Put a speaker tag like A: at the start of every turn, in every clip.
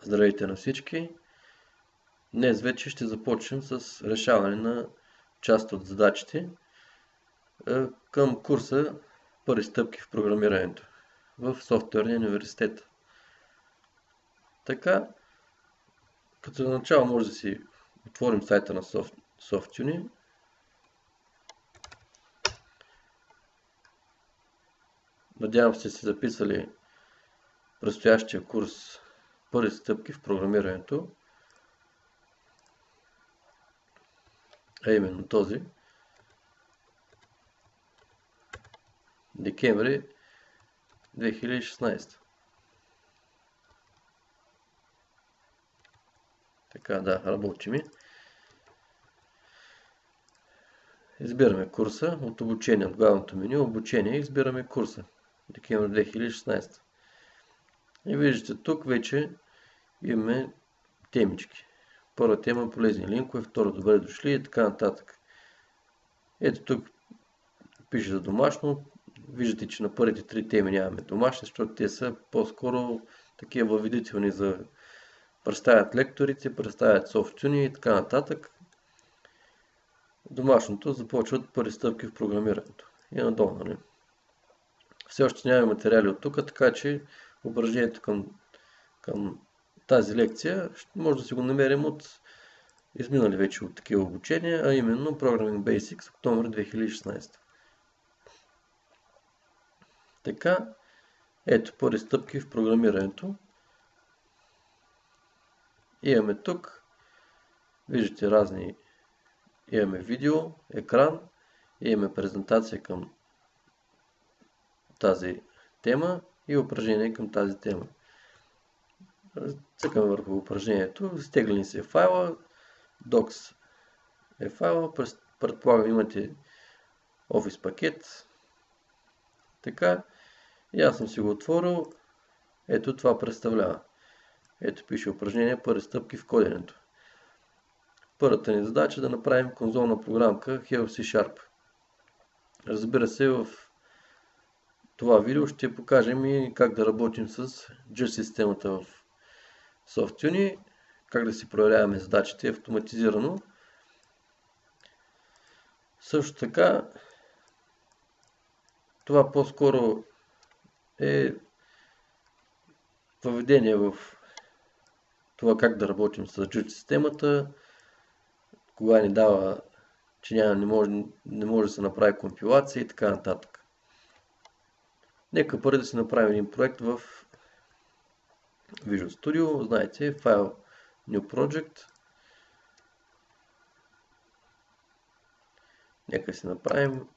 A: Здравейте на всички! Днес вече ще започнем с решаване на част от задачите към курса Първи стъпки в програмирането в Софтуерния университет. Така, като за начало може да си отворим сайта на SoftUni. Надявам се, че сте записали предстоящия курс Първи стъпки в програмирането, а именно този. Декември 2016. Така, да, работи ми. Избираме курса от обучение, от главното меню, обучение, избираме курса. Декември 2016. И виждате, тук вече имаме темички. Първа тема – полезни линкове, втора – добре дошли и така нататък. Ето тук пише за домашно. Виждате, че на първите три теми нямаме домашни, защото те са по-скоро такива въведителни за представят лекторите, представят SoftUni и така нататък. Домашното започва от първи стъпки в програмирането. И надолу, нали? Все още нямаме материали от тук, така че упражнението към тази лекция може да си го намерим от изминали вече от такива обучения, а именно Programming Basics, октомври 2016. Така, ето първи стъпки в програмирането. Имаме тук, виждате разни, имаме видео, екран, имаме презентация към тази тема и упражнение към тази тема. Цъкаме върху упражнението, изтеглени се файла, docs е файла, предполагам имате Office пакет. Така, и аз съм си го отворил, ето това представлява. Ето пише упражнение първи стъпки в коденето. Първата ни задача е да направим конзолна програмка Hello C#. Разбира се, в това видео ще покажем и как да работим с JIT системата в SoftUni, как да си проверяваме задачите автоматизирано. Също така, това по-скоро е въведение в това как да работим с JIT системата, кога ни дава, че не може да се направи компилация и така нататък. Нека първо да си направим един проект в Visual Studio. Знаете, файл New Project. Нека си направим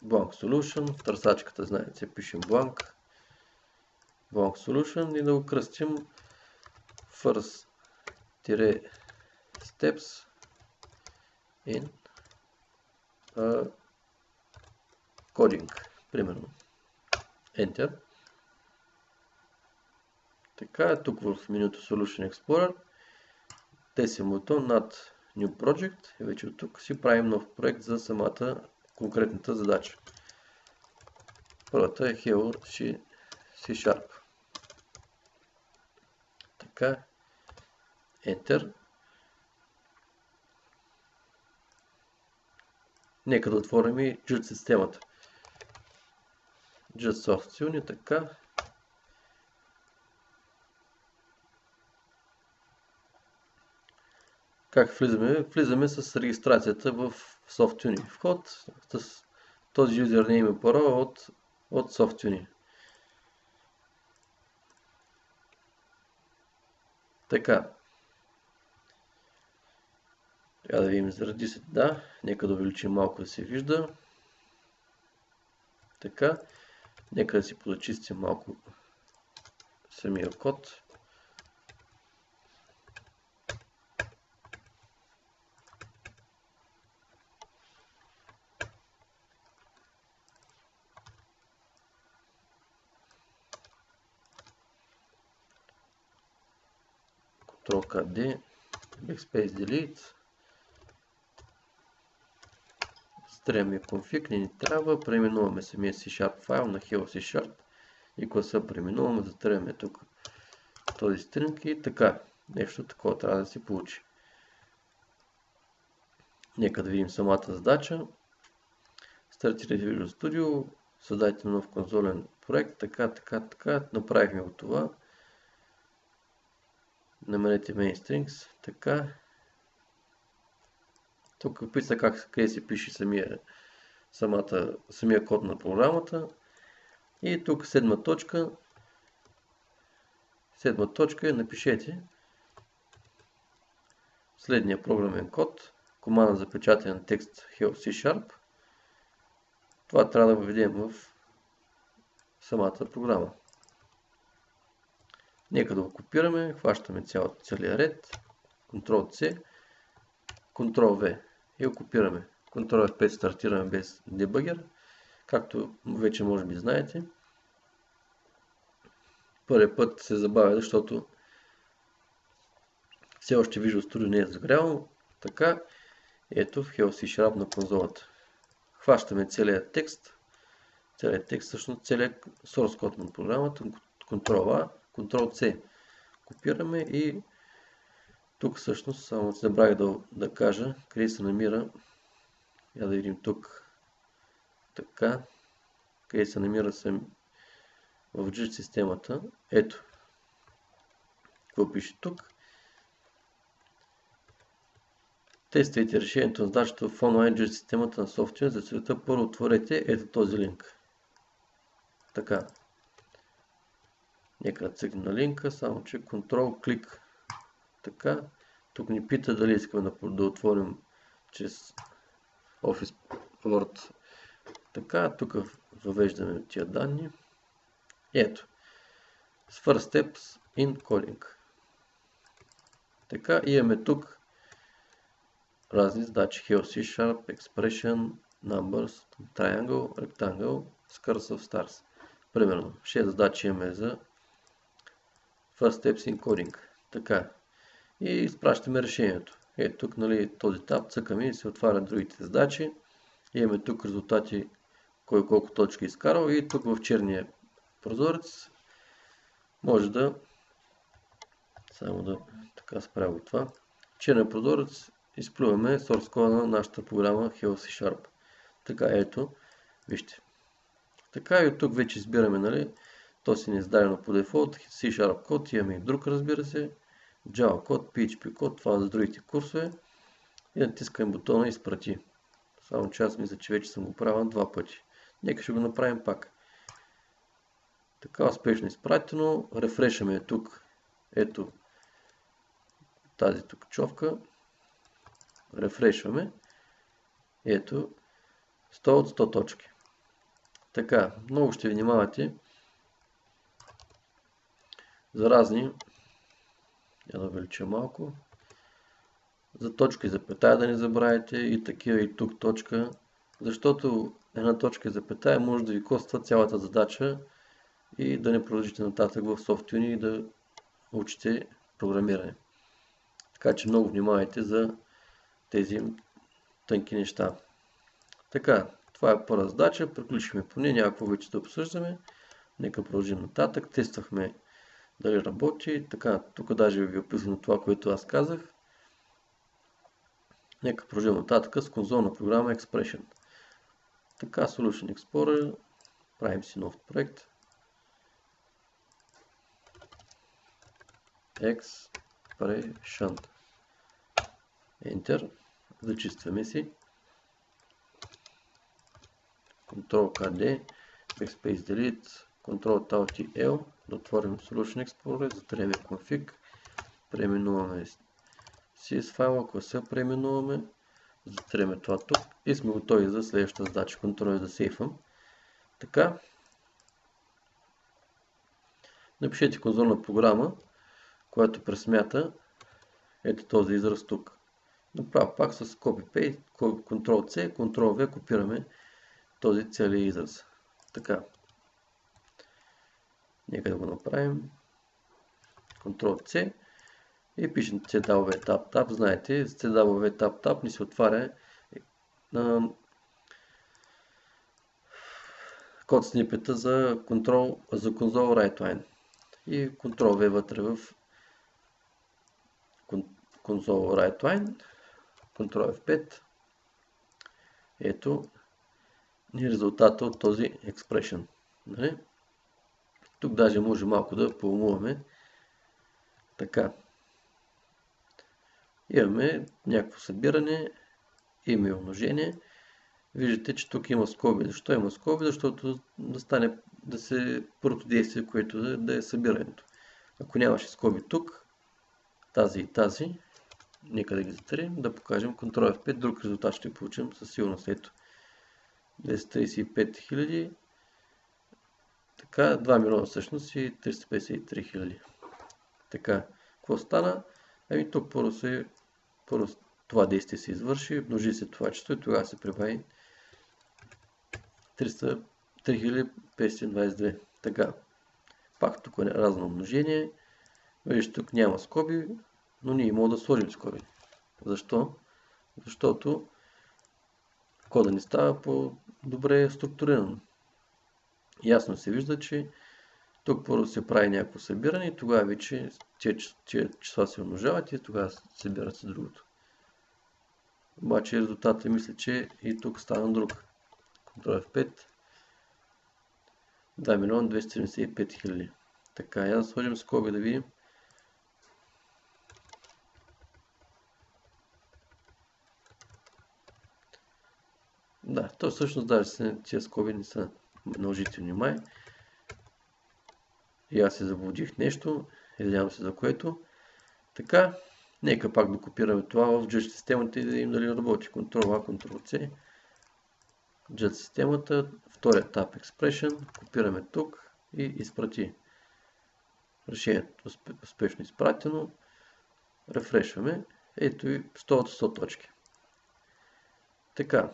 A: Blank Solution. В търсачката, знаете, пишем Blank Solution и да го кръстим First-Steps in Coding. Примерно. Enter. Така, тук в менюто Solution Explorer тесим бутон над New Project и вече от тук си правим нов проект за самата конкретната задача. Първата е Hello C#. Така, Enter. Нека да отворим и JIT системата. JIT SoftUni, така. Как влизаме? Влизаме с регистрацията в SoftUni. Вход с този юзернейм и парола от SoftUni. Така. Трябва да видим заради се. Да, нека да увеличим малко да се вижда. Така. Нека да си подочистим малко самия код. Ctrl-K-D, Backspace Delete. Стреме config, не ни трябва, преименуваме самия C# файл на Hello C# и класа преименуваме, затреме тук този стринг и така. Нещо такова трябва да се получи. Нека да видим самата задача. Стартирайте Visual Studio, създайте нов конзолен проект, така, направихме го това. Намерете main strings, така. Тук писа къде се пише самия код на програмата. И тук седма точка напишете следния програмен код, команда за печатане на текст Help C#. Това трябва да въведем в самата програма. Нека да го копираме, хващаме целия ред, Ctrl-C, Ctrl-V и го копираме. Ctrl-F5 стартираме без дебъгер, както вече може би знаете. Първият път се забавя, защото все още Visual Studio не е загрял. Така, ето в Help C# на конзолата. Хващаме целият текст, всъщност целият source код на програмата, Ctrl-A, Ctrl-C. Копираме и тук всъщност, само забравих да кажа, къде се намира, я да видим тук, така, къде се намира в JIT системата, ето, какво пише тук. Тествайте решението на задачата в онлайн JIT системата на софтуер за целта. Първо отворете ето този линк. Така. Нека да цъкнем на линка, само че Ctrl клик. Така. Тук ни пита дали искаме да отворим чрез Office Word. Така. Тук въвеждаме тия данни. Ето. First Steps in Coding. Така. Имаме тук разни задачи. Help C#, Expression, Numbers, Triangle, Rectangle, Cursive Stars. Примерно, 6 задачи имаме за First Steps in Coding. Така. И изпращаме решението. Ето тук, нали, този таб, цъкаме и се отварят другите задачи. Имаме тук резултати, кой колко точки изкарал и тук в черния прозорец може да само да така справя това. Черния прозорец изплюваме source кода на нашата програма Help C#. Така, ето, вижте. Така и от тук вече избираме, нали, то си не е издадено по дефолт, C# код, имаме и друг, разбира се, Java код, PHP код, това за другите курсове и натискаме бутона изпрати. Само че аз мисля, че вече съм го правил 2 пъти. Нека ще го направим пак. Така, успешно изпратено, рефрешаме тук, ето тази тук човка, рефрешваме, ето 100 от 100 точки. Така, много ще внимавате за разни, я да увелича малко, за точка и запетая да не забравяйте и такива и тук точка, защото една точка и запетая може да ви коства цялата задача и да не продължите нататък в софтуни и да учите програмиране. Така че много внимавайте за тези тънки неща. Така, това е първа задача, приключихме по нея, някакво вече да обсъждаме. Нека продължим нататък, тествахме дали работи. Така, тук даже ви описвам това, което аз казах. Нека продължим нататък с конзолна програма Expression. Така, Solution Explorer, правим си нов проект. Expression. Enter. Зачистваме си. Ctrl-KD, Backspace Delete, Ctrl-Alt-L, да отворим Solution Explorer, затворим config, преименуваме CS файла, ако се преименуваме, затворим това тук и сме готови за следващата задача. Ctrl да сейфвам. Така. Напишете конзолна програма, която пресмята ето този израз тук. Направо пак с Copy-Paste, Ctrl-C, Ctrl-V копираме този целият израз. Така. Нека да го направим. Ctrl-C и пишем CW Tab. Знаете, с CW Tab ни се отваря код снипета за Console WriteLine. и Ctrl-V вътре в конзол WriteLine, Ctrl-F5. Ето ни резултата от този expression. Нали? Тук даже може малко да поумуваме. Така. Имаме някакво събиране, има и умножение. Виждате, че тук има скоби. Защо има скоби? Защото да се първото действие, което да е събирането. Ако нямаше скоби тук, тази и тази, нека да ги затворим, да покажем Ctrl F5, друг резултат ще получим със сигурност. Ето 235 000, така 2 милиона всъщност и 353 000. Така, какво стана? Ами тук първо това действие се извърши, множи се това число и тогава се прибави 3522. Така, пак тук е разно умножение. Вижте, тук няма скоби, но ние можем да сложим скоби. Защо? Защото кода ни става по-добре структуриран. Ясно се вижда, че тук първо се прави някакво събиране и тогава вече числа се умножават и тогава събират се другото. Обаче резултатът мисля, че и тук стана друг. Ctrl F5. 2 милиона 275 000. Така, я да сложим скоби да видим. Да, то всъщност даже тези скоби не са наложителни май. И аз се заблудих нещо, извинявам се за което. Така, нека пак да копираме това в JIT системата и да видим дали работи. Ctrl-A, Ctrl-C. JIT системата, втори етап Expression, копираме тук и изпрати. Решението успешно изпратено. Рефрешваме. Ето и 100 точки. Така.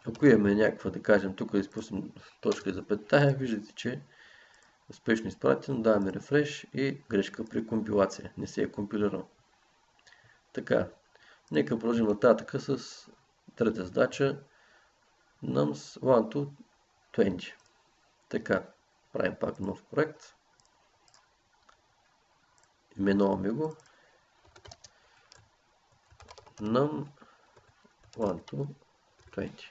A: Ако имаме някаква, да кажем, тук да изпуснем точка и запетая, виждате, че успешно изпратено, даваме рефреш и грешка при компилация. Не се е компилирал. Така, нека продължим нататък с трета задача nums 1 to 20. Така, правим пак нов проект. Именуваме го num 1 to 20.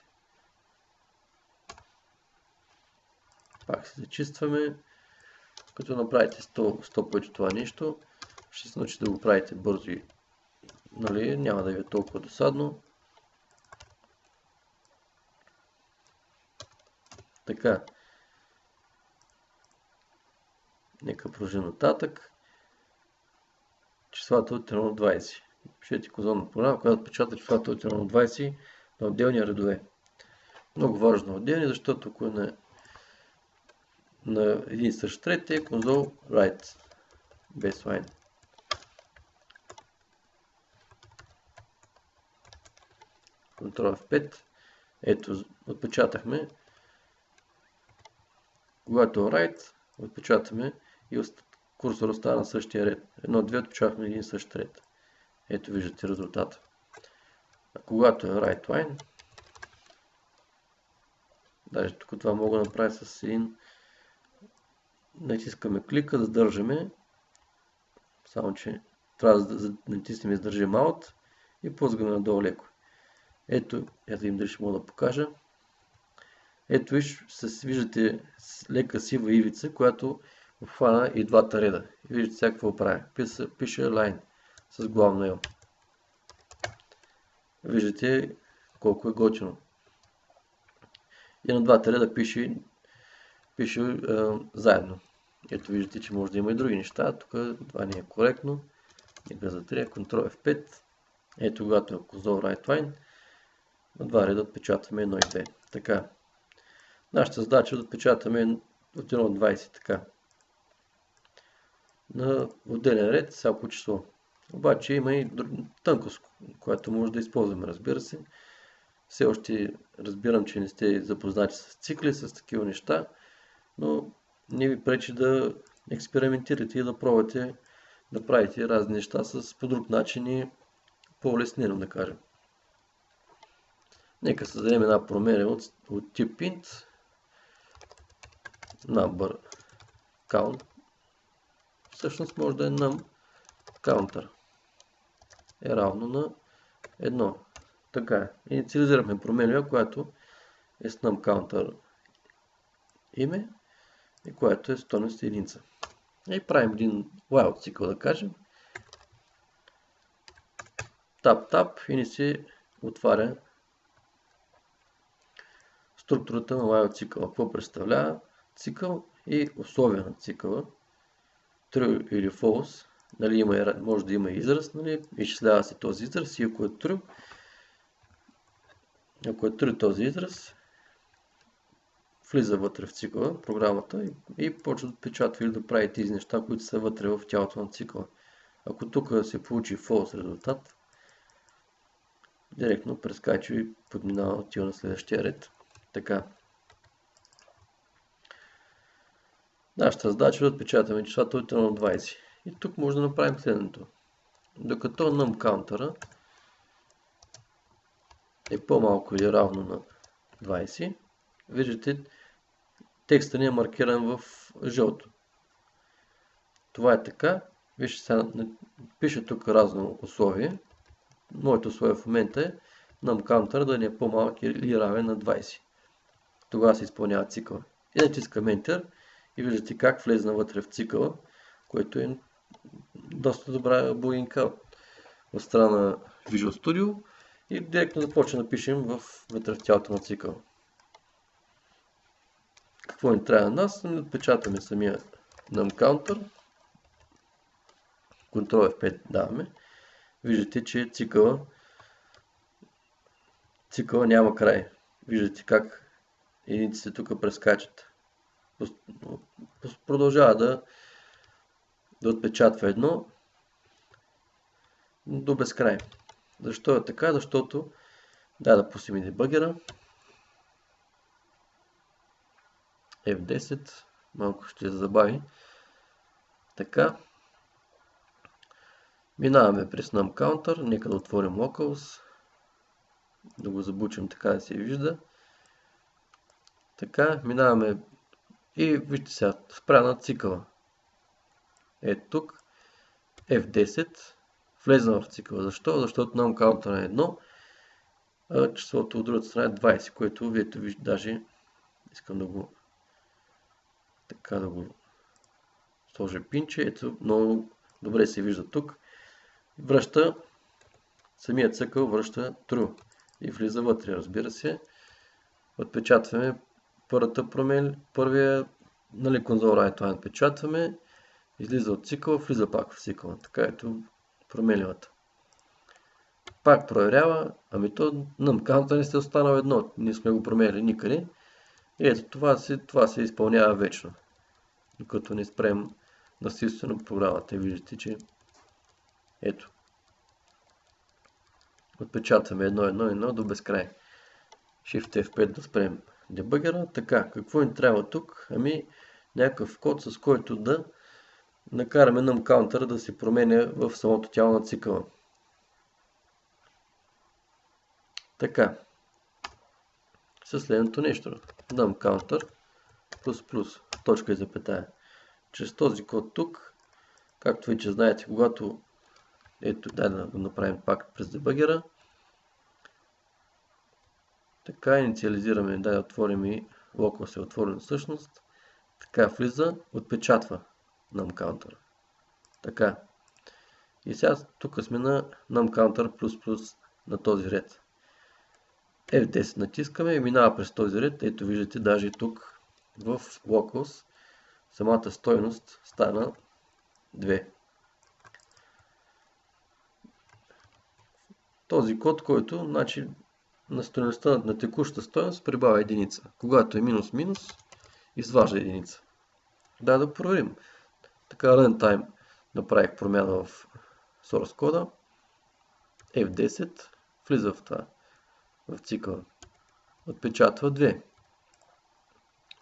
A: Пак се зачистваме. Като направите 100 пъти това нещо, ще се научите да го правите бързо и няма да ви е толкова досадно. Така. Нека продължим нататък. Числата от 1 до 20. Пишете конзолна програма, която печата числата от 1 до 20 на отделни редове. Много важно отделни, защото ако е на един и същ ред е конзол write baseline. Ctrl F5. Ето, отпечатахме. Когато е write, отпечатаме и курсор остава на същия ред. 1-2 отпечатахме един и същ ред. Ето виждате резултата. А когато е write line, даже тук това мога да направя с един. Натискаме клика, задържаме, само че трябва да натиснем и задържим Alt и пускаме надолу леко. Ето им дали ще мога да покажа. Ето виждате лека сива ивица, която обхвана и двата реда. И виждате сега какво правя. Пише line с главно L. Виждате колко е готино. И на двата реда пише заедно. Ето виждате, че може да има и други неща. Тук това не е коректно. Нека затрия. Ctrl F5. Ето когато е конзол WriteLine. На два реда отпечатваме 1 и 2. Така. Нашата задача е да отпечатаме от 1 до 20. Така. На отделен ред всяко число. Обаче има и тънкост, която може да използваме, разбира се. Все още разбирам, че не сте запознати с цикли, с такива неща, но не ви пречи да експериментирате и да пробвате да правите разни неща по друг начин и по-улеснено, да кажем. Нека създадем една промена от тип int number count всъщност може да е num counter е равно на 1. Така, инициализирахме променлива, която е с num counter име и която е стойност единица. И правим един while цикъл, да кажем. Tap и ни се отваря структурата на while цикъла. Какво представлява цикъл и условия на цикъла. True или false. Нали, може да има израз, нали, изчислява се този израз и ако е true този израз, влиза вътре в цикъла, програмата и почва да отпечатва или да прави тези неща, които са вътре в тялото на цикъла. Ако тук се получи false резултат, директно прескача и подминава, отива на следващия ред. Така. Нашата задача е да отпечатаме числата от 1 до 20. И тук може да направим следното. Докато num counter е по-малко или равно на 20, виждате, текстът ни е маркиран в жълто. Това е така. Вижте, сега пише тук разно условие. Моето условие в момента е num counter да не е по-малък или равен на 20. Тогава се изпълнява цикъла. И натискам Enter и виждате как влезна вътре в цикъла, което е доста добра бугинка от страна на Visual Studio и директно започваме да пишем вътре в тялото на цикъл. Какво ни трябва на нас? Да отпечатаме самия num counter. Ctrl F5 даваме. Виждате, че цикъла няма край. Виждате как единиците тук прескачат. Продължава да отпечатва едно до безкрай. Защо е така? Защото да пустим и дебъгера. F10. Малко ще забави. Така. Минаваме през num counter. Нека да отворим locals. Да го забучим така да се вижда. Така. Минаваме и вижте сега. Спря на цикъла. Ето тук. F10. Влезна в цикъла. Защо? Защото num counter е 1. А числото от другата страна е 20, което вието виждате, даже искам да го сложа пинче. Ето, много добре се вижда тук. Връща, самият цикъл връща true и влиза вътре, разбира се. Отпечатваме първия, нали, console write line отпечатваме, излиза от цикъла, влиза пак в цикъла. Така ето променливата. Пак проверява, ами то num counter не сте останал едно, ние сме го променили никъде. И ето това се изпълнява вечно. Докато не спрем насилствено програмата и виждате, че ето. Отпечатваме 1 до безкрай. Shift F5 да спрем дебъгера. Така, какво ни трябва тук? Ами някакъв код, с който да накараме num counter да се променя в самото тяло на цикъла. Така. Със следното нещо. num counter ++, точка и запетая. Чрез този код тук, както вече знаете, когато ето, дай да го направим пак през дебъгера. Така, инициализираме, да отворим и локал се отворен всъщност. Така влиза, отпечатва num counter. Така. И сега тук сме на num counter на този ред. F10 натискаме и минава през този ред. Ето виждате, даже тук в locals самата стойност стана 2. Този код, който значи на стойността на текущата стойност прибавя единица. Когато е минус, изважда единица. Да проверим. Така runtime направих промяна в source кода. F10 влиза в това, в цикъла. Отпечатва 2.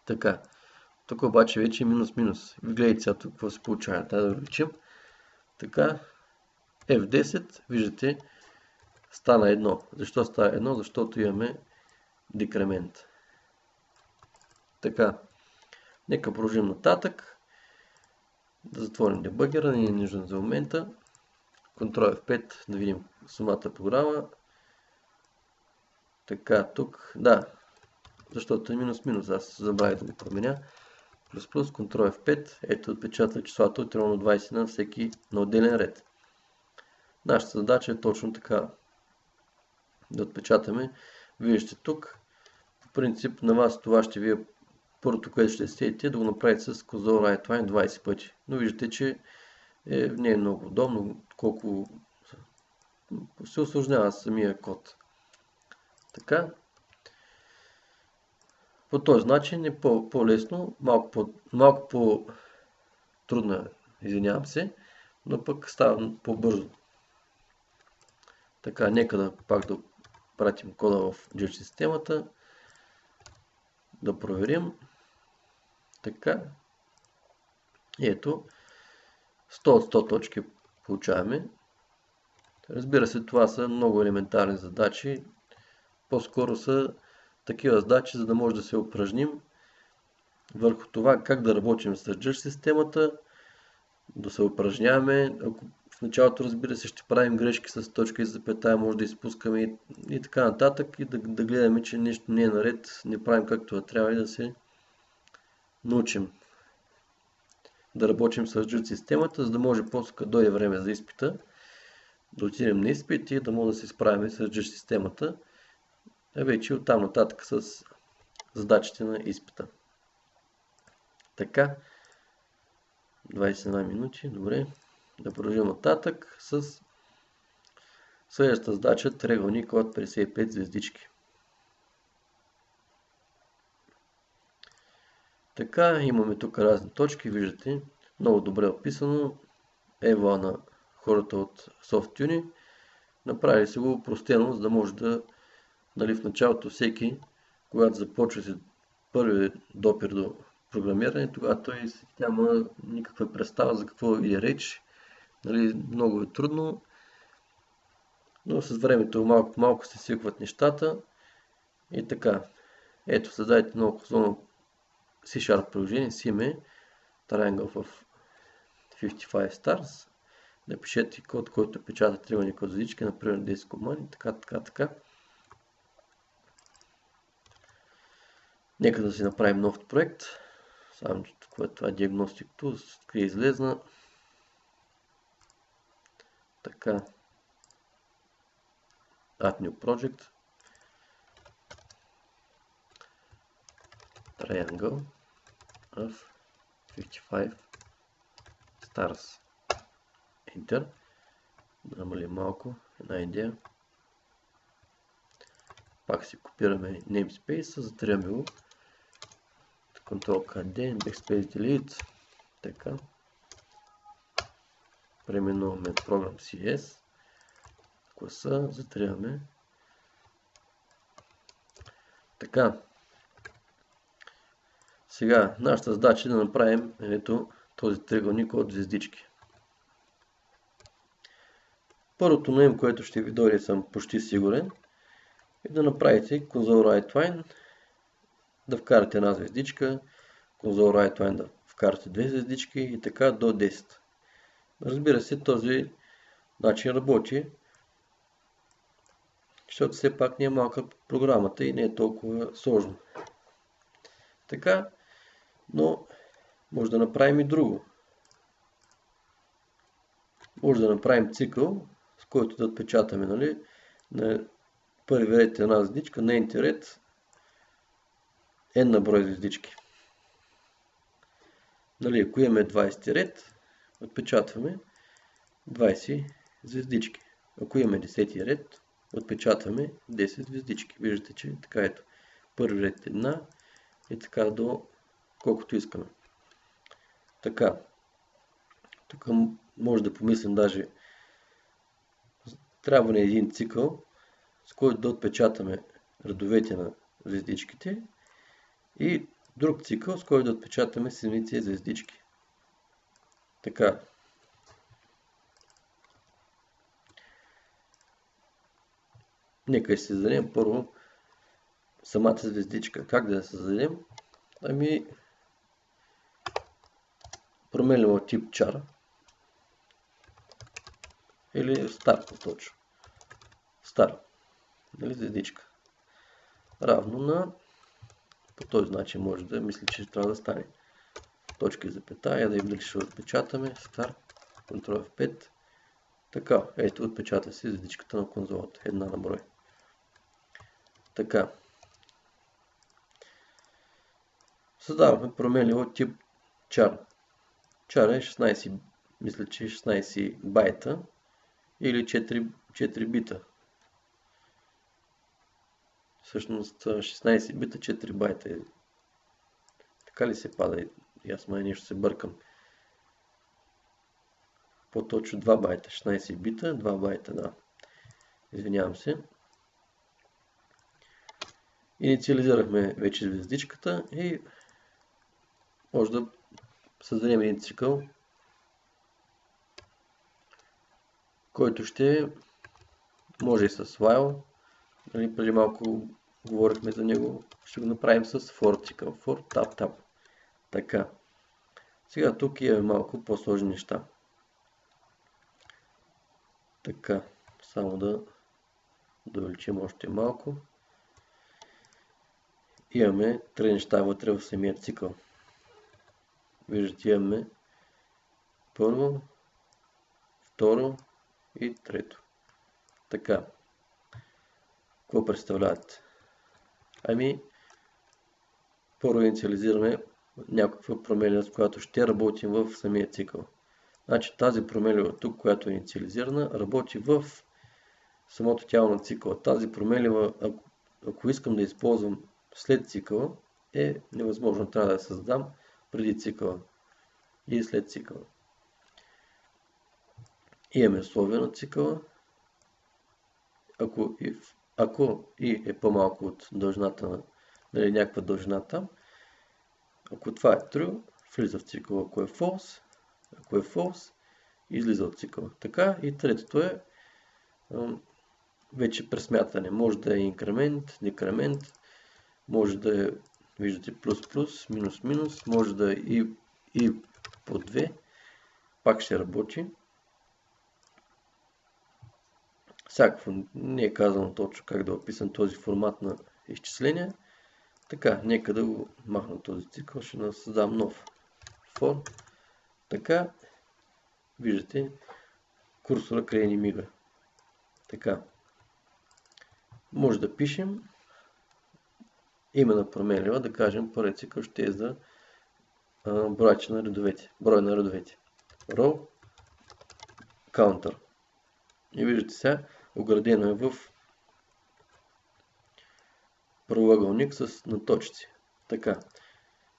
A: Така. Тук обаче вече е минус. Гледайте сега тук какво се получава. Да увеличим. Така. F10, виждате, стана 1. Защо става 1? Защото имаме декремент. Така. Нека продължим нататък. Да затворим дебъгера, не е нужен за момента. Ctrl F5 да видим самата програма. Така, тук, да, защото е минус, аз забравих да го променя. Плюс, Ctrl F5, ето отпечатва числата от 1 до 20 на всеки на отделен ред. Нашата задача е точно така да отпечатаме. Виждате тук, по принцип на вас това ще ви е първото, което ще сетите, да го направите с Console WriteLine 20 пъти. Но виждате, че не е много удобно, колко се усложнява самия код. Така. По този начин е по-лесно, малко по-трудно, извинявам се, но пък става по-бързо. Така, нека да пак да пратим кода в Judge системата, да проверим. Така, ето, 100 от 100 точки получаваме. Разбира се, това са много елементарни задачи, по-скоро са такива задачи, за да може да се упражним върху това как да работим с Judge системата, да се упражняваме. Ако в началото, разбира се, ще правим грешки с точка и запетая, може да изпускаме и така нататък, и да гледаме, че нещо не е наред, не правим както трябва и да се научим да работим с Judge системата, за да може после като дойде време за изпита, да отидем на изпит и да може да се справим с Judge системата, вече оттам нататък с задачите на изпита. Така, 21 минути, добре. Да продължим нататък с следващата задача, триъгълник от 55 звездички. Така, имаме тук разни точки, виждате, много добре описано. Ева на хората от SoftTune. Направили се го упростено, за да може да, в началото всеки, когато започва си първи допир до програмиране, тогава той няма никаква представа за какво е реч. Много е трудно, но с времето малко по малко се свикват нещата. И така, ето, създайте много хубаво C# приложение с име Triangle of 55 Stars. Напишете код, който печата триъгълник от звездички, например 10 команди, така. Нека да си направим нов проект. Само, че това е Diagnostic Tools, тук е излезна. Така. Add New Project. Triangle of 55 Stars. Enter. Да намалим малко. Една идея. Пак си копираме namespace, затриаме го. Ctrl-KD, Backspace Delete. Така. Преименуваме Program CS. Класа, затриаме. Така. Сега, нашата задача е да направим този триъгълник от звездички. Първото на им, което ще ви дойде, съм почти сигурен, е да направите Console WriteLine, да вкарате една звездичка, Console WriteLine да вкарате две звездички и така до 10. Разбира се, този начин работи, защото все пак не е малка програмата и не е толкова сложно. Така, но може да направим и друго. Може да направим цикъл, с който да отпечатаме на първи ред една звездичка, на n ред n на брой звездички. Ако имаме 20 ред, отпечатваме 20 звездички. Ако имаме 10 ред, отпечатваме 10 звездички. Виждате, че така ето. Първи ред една и така до колкото искаме. Така. Тук може да помислим даже трябва ни един цикъл, с който да отпечатаме редовете на звездичките и друг цикъл, с който да отпечатаме самите звездички. Така. Нека ще създадем първо самата звездичка. Как да я създадем? променливо тип char или стар по-точно. Стар, нали, звездичка. Равно на, по този начин може да мисля, че трябва да стане. Точка и запетая, да им дали ще отпечатаме. Стар, Ctrl F5. Така, ето отпечата си звездичката на конзолата. Една на брой. Така. Създаваме променливо тип char. Char е 16, мисля, че 16 байта или 4 бита. Всъщност 16 бита, 4 байта. Така ли се пада? И аз май нещо се бъркам. По-точно 2 байта. 16 бита, 2 байта, да. Извинявам се. Инициализирахме вече звездичката и може да създадем един цикъл, който ще може и с while. Нали, преди малко говорихме за него. Ще го направим с for цикъл. For tap tap. Така. Сега тук имаме малко по-сложни неща. Така. Само да увеличим още малко. Имаме три неща вътре в самия цикъл. Виждате, имаме първо, второ и трето. Така. Какво представляват? Ами, първо инициализираме някаква променлива, с която ще работим в самия цикъл. Значи тази променлива тук, която е инициализирана, работи в самото тяло на цикъла. Тази променлива, ако искам да използвам след цикъла, е невъзможно. Трябва да я създам преди цикъла и след цикъла. Имаме условия на цикъла. Ако и е по-малко от дължината на някаква дължина там, ако това е true, влиза в цикъла. Ако е false, излиза от цикъла. Така, и третото е вече пресмятане. Може да е инкремент, декремент, може да е, виждате, плюс, минус, може да е и по 2. Пак ще работи. Всякакво не е казано точно как да описам този формат на изчисления. Така, нека да го махна този цикъл. Ще създам нов for. Така, виждате, курсора край ни мига. Така. Може да пишем име на променлива, да кажем първият цикъл ще е за брой на редовете. Row counter. И виждате сега, оградено е в правоъгълник с наточици. Така.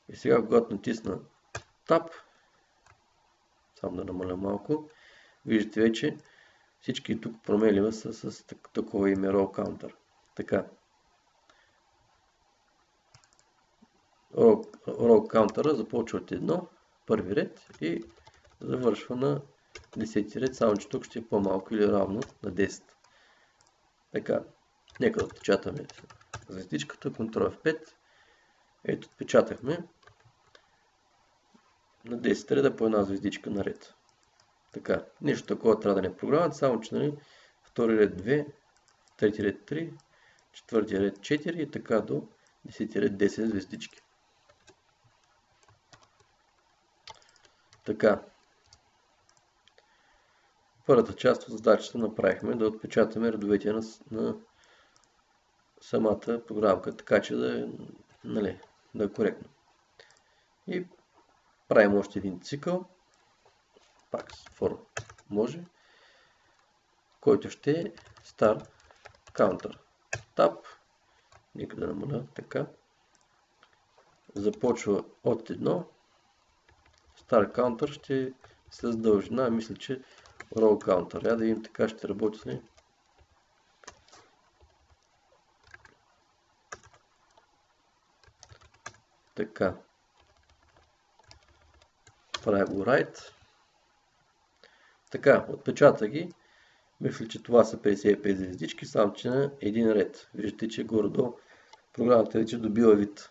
A: И сега, когато натисна Tab, само да намаля малко, виждате вече всички тук променлива са с такова име Row Counter. Така. Row Counter започва от 1, първи ред и завършва на 10 ред, само че тук ще е по-малко или равно на 10. Така. Нека да отпечатаме звездичката, Ctrl F5. Ето, отпечатахме на 10 реда по една звездичка наред. Така, нещо такова трябва да не е програмата, само че, нали, втори ред 2, трети ред 3, четвърти ред 4 и така до 10 ред 10 звездички. Така. Първата част от задачата направихме да отпечатаме редовете на самата програмка, така че да е, нали, да е коректно. И правим още един цикъл, пак с for може, който ще е star counter. Tab, нека да намаля така, започва от 1, star counter ще е с дължина, мисля, че row counter. Я да видим така ще работи ли. Така. Правя го write. Така, отпечата ги. Мисля, че това са 55 звездички, само че на един ред. Виждате, че горе-долу програмата вече добива вид.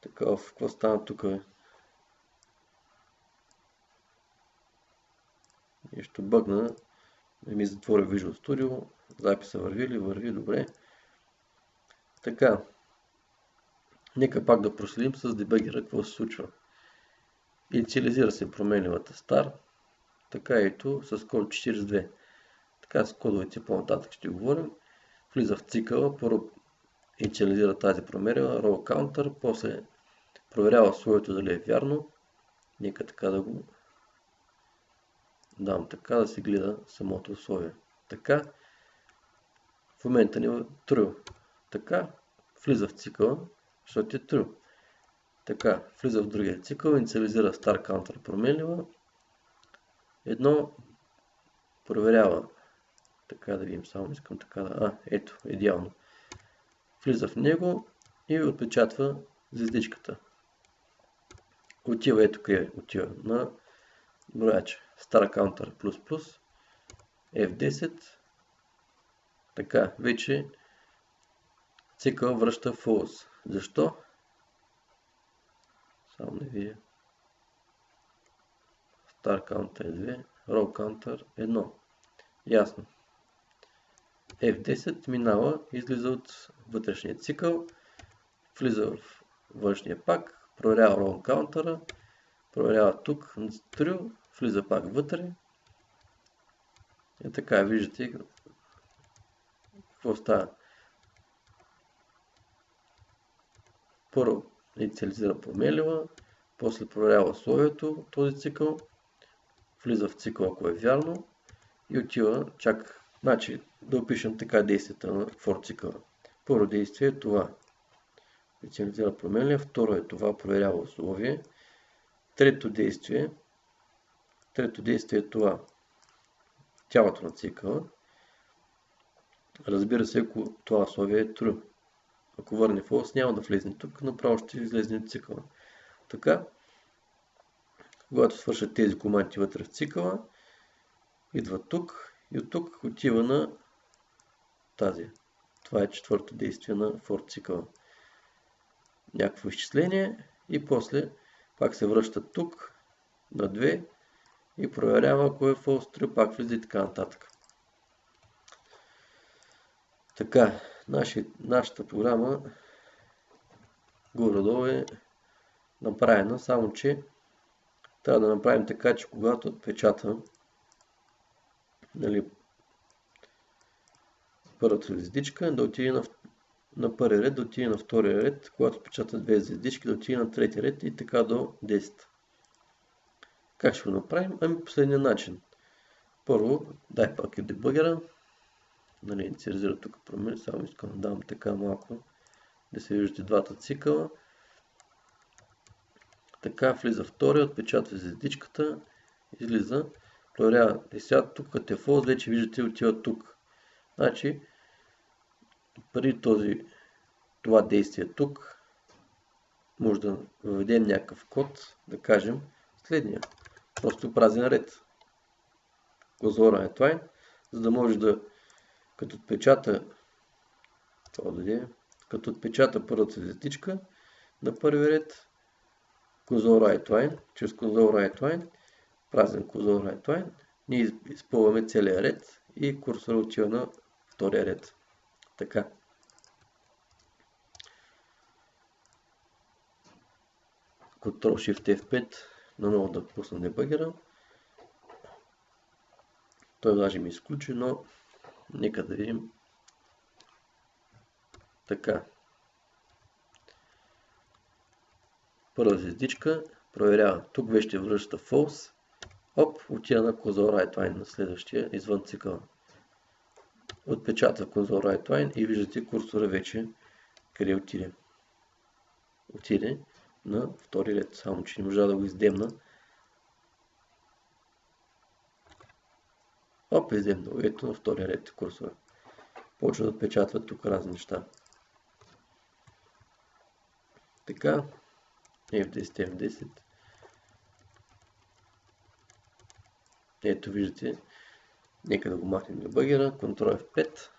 A: Така, какво стана тук? Нещо бъгна, не ми затворя Visual Studio, записа върви ли? Върви, добре. Така, нека пак да проследим с дебъгера какво се случва. Инициализира се променливата star, така ето с код 42. Така с кодовете по-нататък ще говорим. Влиза в цикъла, първо инициализира тази променлива, row counter, после проверява условието дали е вярно. Нека така да го дам така, да се гледа самото условие. Така, в момента ни е true. Така, влиза в цикъла, защото е true. Така, влиза в другия цикъл, инициализира star counter променлива. Едно, проверява, така да видим, само искам така да... ето, идеално. Влиза в него и отпечатва звездичката. Отива, ето къде отива, на брояча. Star counter++, F10. Така, вече цикъл връща false. Защо? Само не видя. Star counter е 2, row counter 1. Ясно. F10 минава, излиза от вътрешния цикъл, влиза в външния пак, проверява row counter, проверява тук true, влиза пак вътре. И така, виждате какво става. Първо инициализира променлива, после проверява условието, този цикъл, влиза в цикъл, ако е вярно, и отива чак. Значи, да опишем така действията на for цикъла. Първо действие е това. Инициализира променлива, второ е това, проверява условие. Трето действие е това. Тялото на цикъла. Разбира се, ако това условие е true. Ако върне false, няма да влезне тук, направо ще излезне от цикъла. Така, когато свършат тези команди вътре в цикъла, идва тук и от тук отива на тази. Това е четвърто действие на for цикъла. Някакво изчисление и после пак се връща тук на 2 и проверява, ако е false true, пак влиза и така нататък. Така, нашата програма горе-долу е направена, само че трябва да направим така, че когато отпечатам първата звездичка, да отиде на първи ред, да отиде на втория ред, когато отпечата две звездички, да отиде на трети ред и така до 10. Как ще го направим? Ами последния начин. Първо, дай пак и дебъгера. Инициализира тук промени, само искам да дам така малко, да се виждате двата цикъла. Така, влиза втория, отпечатва звездичката, излиза, проверява. И сега тук като е false, вече виждате отива тук. Значи, преди това действие тук, може да въведем някакъв код, да кажем следния. Просто празен ред. Козора е това, за да може да, като отпечата първата звездичка на първи ред, console write-line, чрез console write-line, празен console write-line, ние изпълваме целия ред и курсора отива на втория ред. Така. Ctrl-Shift F5, наново да пусна дебъгера. Той даже ми изключи, но нека да видим. Така. Първа звездичка, проверява. Тук вече ще връща false. Оп, отива на console write-line на следващия, извън цикъла. Отпечатва console write-line и виждате курсора вече къде отиде. Отиде на втори ред, само че не можа да го издемна. Оп, издемна. Ето на втория ред курсора. Почва да отпечатва тук разни неща. Така. F10, F10. Ето виждате. Нека да го махнем дебъгера. Ctrl F5.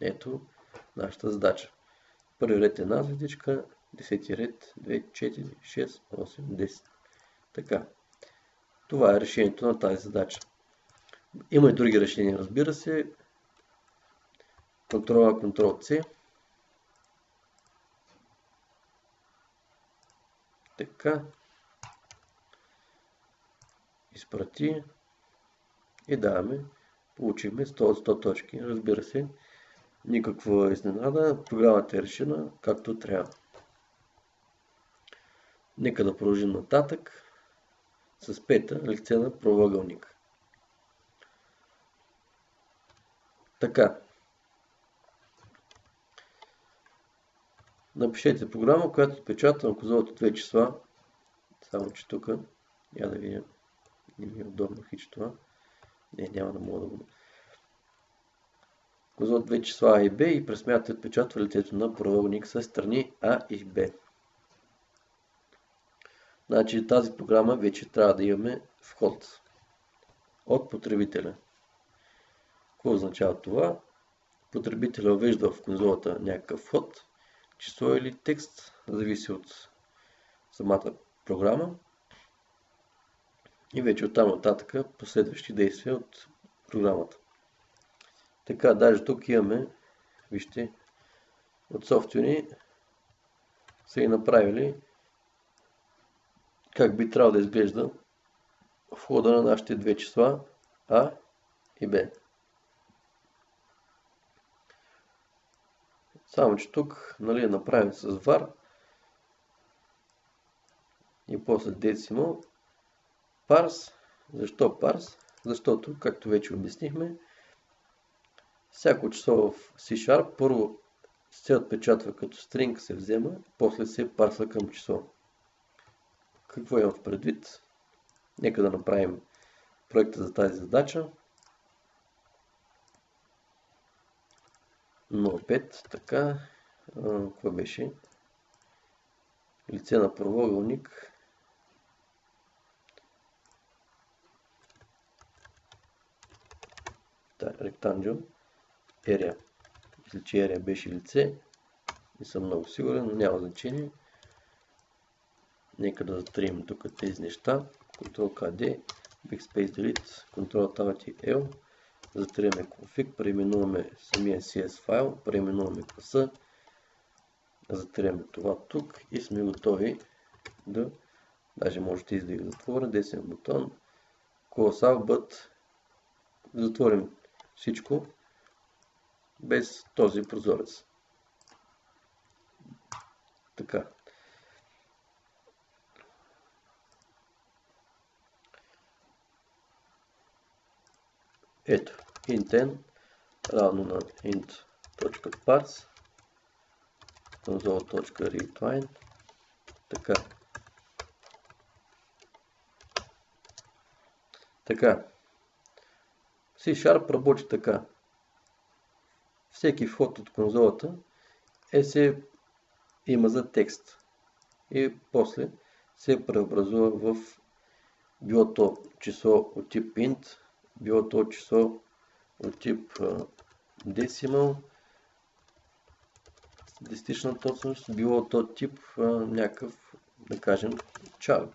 A: Ето нашата задача. Първи ред е една звездичка. 10 ред 2, 4, 6, 8, 10. Така. Това е решението на тази задача. Има и други решения, разбира се. Ctrl-A, Ctrl-C. Така. Изпрати. И даваме. Получихме 100 от 100 точки. Разбира се, никаква изненада. Програмата е решена както трябва. Нека да продължим нататък с пета лекция на правоъгълник. Така. Напишете програма, която отпечата на козовото две числа. Само че тук, я да видя, не ми е удобно хич това. Не, няма да мога да го... Козовото две числа А и Б и през смята отпечатва лицето на правоъгълник с страни А и Б. Значи тази програма вече трябва да имаме вход от потребителя. Какво означава това? Потребителя вижда в конзолата някакъв вход, число или текст, зависи от самата програма. И вече оттам нататък последващи действия от програмата. Така, даже тук имаме, вижте, от софтуери са и направили как би трябвало да изглежда входа на нашите две числа А и Б. Само че тук е направен с var и после decimal parse. Защо parse? Защото, както вече обяснихме, всяко число в C# първо се отпечатва като string, се взема, после се парсва към число. Какво имам в предвид? Нека да направим проекта за тази задача. 0,5, така. Какво беше? Лице на правоъгълник. Rectangle. Area. Мисля, че area беше лице. Не съм много сигурен, но няма значение. Нека да затрием тук тези неща. Ctrl-KD, Backspace Delete, Ctrl-Alt и L. Затриеме config, преименуваме самия CS файл, преименуваме класа. Затриеме това тук и сме готови да, даже можете да ги затворя, десен бутон, Close Out, but затворим всичко без този прозорец. Така. Ето, int равно на int.parse console.readline. Така. Така. C# работи така. Всеки вход от конзолата се има за текст. И после се преобразува в било то число от тип int, било то число от тип decimal, десетична точност, било то тип някакъв, да кажем, char.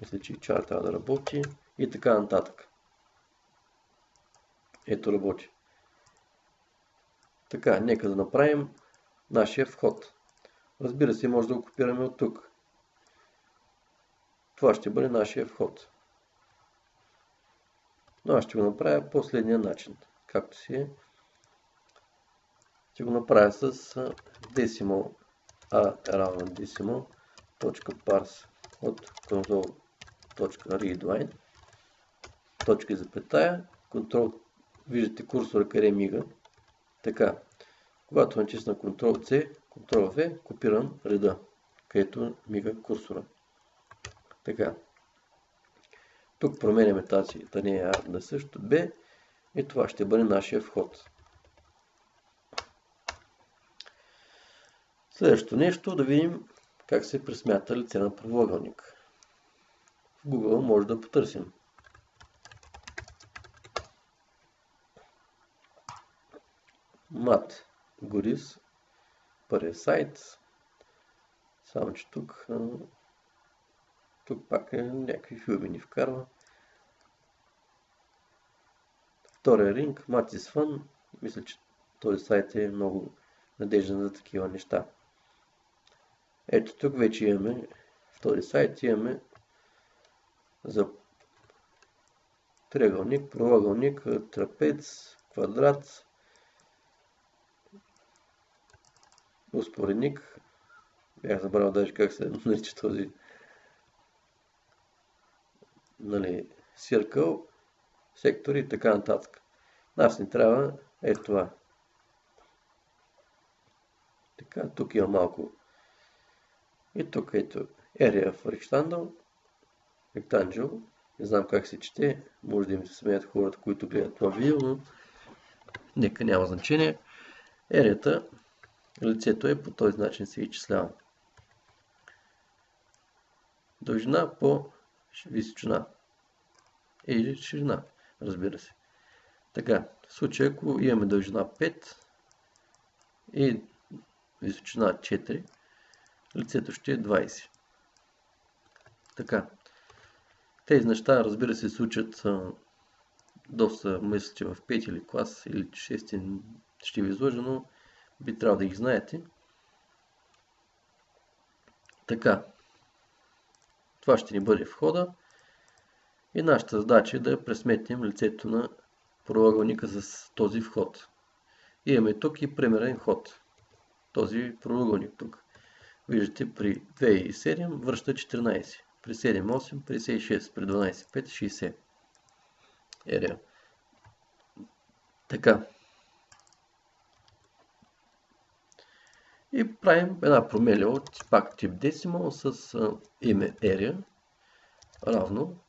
A: Мисля, че и char трябва да работи и така нататък. Ето работи. Така, нека да направим нашия вход. Разбира се, може да го копираме от тук. Това ще бъде нашия вход. Но аз ще го направя последния начин. Както си е. Ще го направя с decimal a равно decimal.parse от console.readline. Точка и запетая. Control. Виждате курсора къде мига. Така. Когато натисна Ctrl-C, Ctrl-V, копирам реда, където мига курсора. Така. Тук променяме тази, да не е А, да също Б и това ще бъде нашия вход. Следващото нещо да видим как се пресмята лице на правоъгълник. В Google може да потърсим. Mat Goodies, първият сайт. Само че тук пак някакви филми ни вкарва. Втория линк, Maths is Fun. Мисля, че този сайт е много надежден за такива неща. Ето тук вече имаме, в този сайт имаме за триъгълник, правоъгълник, трапец, квадрат, успоредник. Бях забравил даже как се нарича този циркъл, сектори и така нататък. Нас ни трябва ето това. Така, тук има малко. И тук ето Area of Rectangle. Не знам как се чете. Може да им се смеят хората, които гледат това видео, но нека няма значение. Ерията, лицето е по този начин се изчислява. Дължина по височина. Или ширина, разбира се. Така, в случай ако имаме дължина 5 и височина 4, лицето ще е 20. Така. Тези неща, разбира се, се учат доста, мисля, че в 5 или клас или 6 ще ви изложа, но би трябвало да ги знаете. Така. Това ще ни бъде входа. И нашата задача е да пресметнем лицето на правоъгълника с този вход. Имаме тук и примерен ход. Този правоъгълник тук. Виждате, при 2,7 връща 14. При 7,8 56. При 12,5 60. Ерея. Така. И правим една промелия от пак тип decimal с име area равно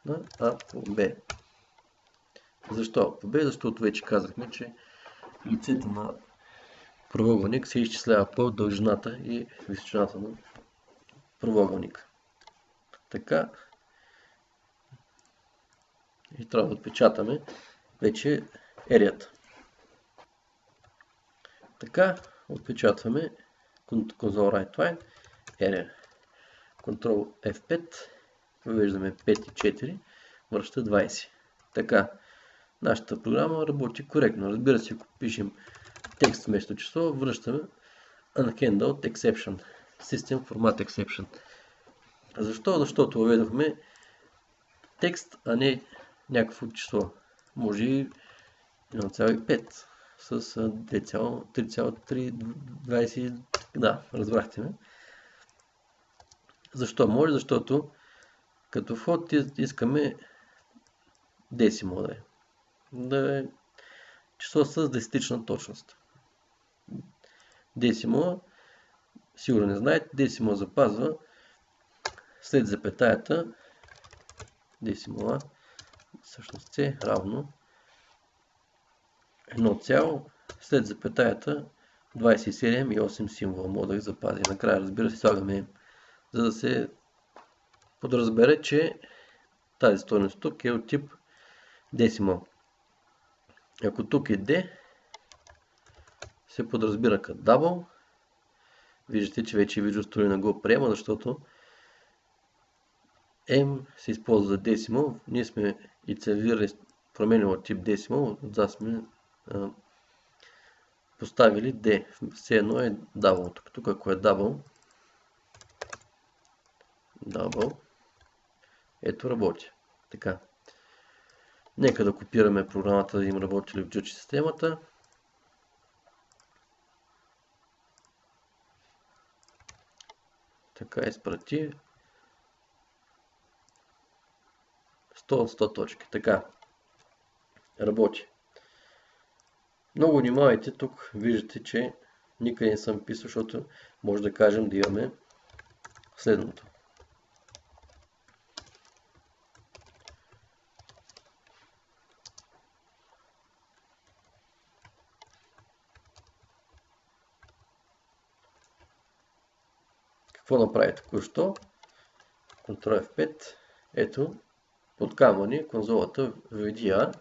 A: на А по Б. Защо по Б? Защото вече казахме, че лицето на правоъгълник се изчислява по дължината и височината на правоъгълника. Така. И трябва да отпечатаме вече ерията. Така, отпечатваме Console Write Line, area. Ctrl F5, въвеждаме 5 и 4, връща 20. Така, нашата програма работи коректно. Разбира се, ако пишем текст вместо число, връщаме Unhandled Exception, System Format Exception. Защо? Защото въведохме текст, а не някакво число. Може и 1,5 с 3,320. Да, разбрахте ме. Защо може? Защото като вход искаме decimal да е число с десетична точност. Decimal, сигурно не знаете, decimal запазва след запетаята decimal, всъщност е равно 1, след запетаята 27 и 8 символа. Мога да ги запази. Накрая, разбира се, слагаме, за да се подразбере, че тази стойност тук е от тип decimal. Ако тук е D, се подразбира като double. Виждате, че вече Visual Studio не го приема, защото M се използва за decimal. Ние сме инициализирали променим от тип decimal, отзад сме поставили D. Все едно е double. Тук ако е double, ето работи. Така. Нека да копираме програмата, да им работи ли в Judge системата. Така изпрати 100 от 100 точки. Така. Работи. Много внимавайте тук. Виждате, че никъде не съм писал, защото може да кажем да имаме следното. Какво направи току-що? Ctrl F5. Ето, под камъни конзолата въведи А,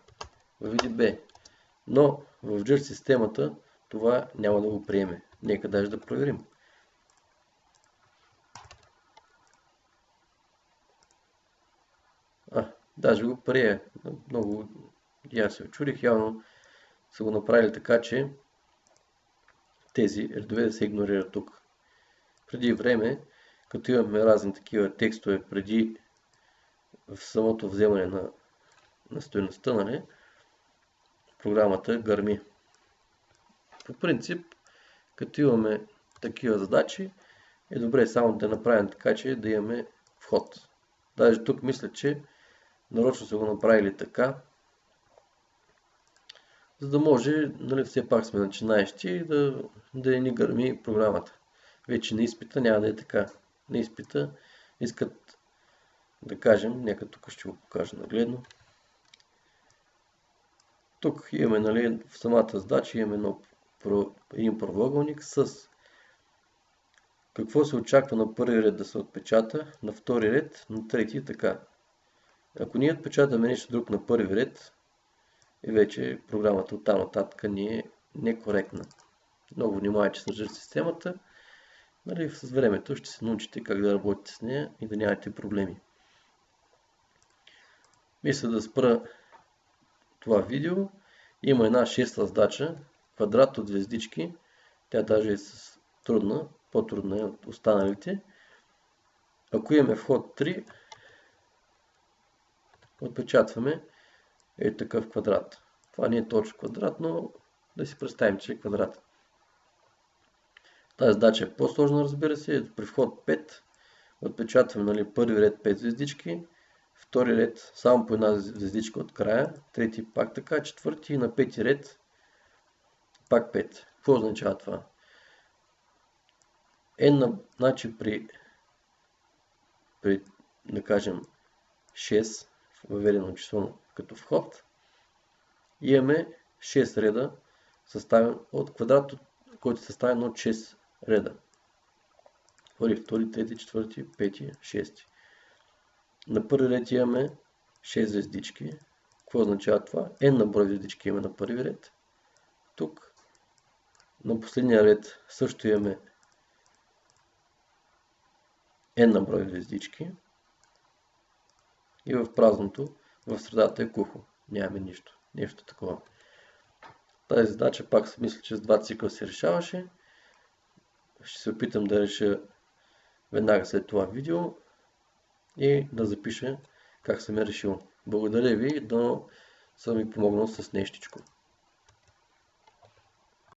A: въведи Б. Но в Judge системата това няма да го приеме. Нека даже да проверим. Даже го прие. Много И аз се очудих, явно са го направили така, че тези редове да се игнорират тук. Преди време, като имаме разни такива текстове преди в самото вземане на стойността, нали, програмата гърми. По принцип, като имаме такива задачи, е добре само да направим така, че да имаме вход. Даже тук мисля, че нарочно са го направили така, за да може, нали, все пак сме начинаещи, да не ни гърми програмата. Вече на изпита няма да е така. На изпита искат да кажем, нека тук ще го покажа нагледно. Тук имаме, нали, в самата задача имаме един правоъгълник с какво се очаква на първи ред да се отпечата, на втори ред, на трети и така. Ако ние отпечатаме нещо друг на първи ред, и вече програмата оттам нататък ни е некоректна. Много внимавайте, че съдържа системата. Нали, с времето ще се научите как да работите с нея и да нямате проблеми. Мисля да спра това видео. Има една шеста задача, квадрат от звездички. Тя даже е трудна, по-трудна е от останалите. Ако имаме вход 3, отпечатваме такъв квадрат. Това не е точно квадрат, но да си представим, че е квадрат. Тази задача е по-сложна, разбира се. При вход 5 отпечатваме, нали, първи ред 5 звездички, втори ред само по една звездичка от края, трети пак така, четвърти и на пети ред пак 5. Какво означава това? Значи при да кажем 6 въведено число като вход, имаме 6 реда съставен от квадрат, който е съставен от 6 реда. Първи, втори, трети, четвърти, пети, шести. На първи ред имаме 6 звездички. Какво означава това? N на брой звездички имаме на първи ред. Тук на последния ред също имаме N на брой звездички. И в празното, в средата е кухо. Нямаме нищо. Нещо такова. Тази задача пак мисля, че с 2 цикъла се решаваше. Ще се опитам да реша веднага след това видео и да запиша как съм я решил. Благодаря ви, да съм ви помогнал с нещичко.